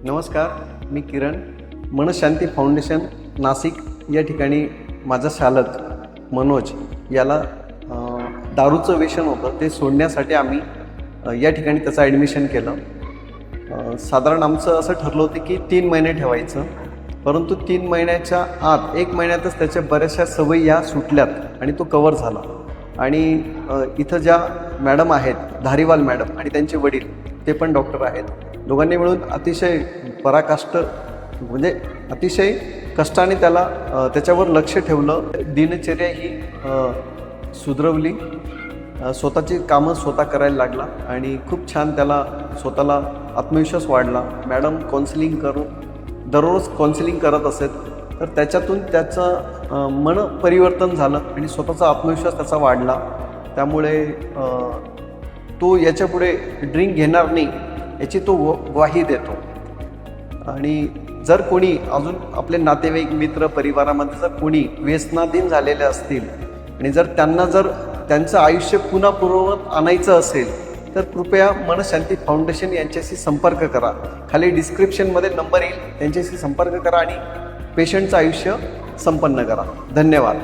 नमस्कार, मी किरण. मनशांती फाउंडेशन नाशिक या ठिकाणी माझा चालक मनोज याला दारूचं व्यसन होतं, ते सोडण्यासाठी आम्ही या ठिकाणी त्याचं ॲडमिशन केलं. साधारण आमचं असं ठरलं होतं की 3 महिने ठेवायचं, परंतु 3 महिन्याच्या आत 1 महिन्यातच त्याच्या बऱ्याचशा सवयी ह्या सुटल्यात आणि तो कवर झाला. आणि इथं ज्या मॅडम आहेत, धारीवाल मॅडम आणि त्यांचे वडील, ते पण डॉक्टर आहेत. दोघांनी मिळून अतिशय पराकाष्ठ म्हणजे अतिशय कष्टाने त्याच्यावर लक्ष ठेवलं. दिनचर्या ही सुधरवली, स्वतःची कामं स्वतः करायला लागला आणि खूप छान त्याला स्वतःला आत्मविश्वास वाढला. मॅडम काउन्सिलिंग करून दररोज काउन्सिलिंग करत असेल, तर त्याच्यातून त्याचं मन परिवर्तन झालं आणि स्वतःचा आत्मविश्वास त्याचा वाढला. त्यामुळे तो याच्यापुढे ड्रिंक घेणार नाही याची तो ग्वाही देतो. आणि जर कोणी अजून आपले नातेवाईक, मित्र, परिवारामध्ये जर कोणी व्यसनाधीन झालेले असतील आणि जर त्यांना त्यांचं आयुष्य पुन्हा पूर्ववत आणायचं असेल, तर कृपया मनशांती फाउंडेशन यांच्याशी संपर्क करा. खाली डिस्क्रिप्शनमध्ये नंबर येईल, त्यांच्याशी संपर्क करा आणि पेशंटचं आयुष्य संपन्न करा. धन्यवाद.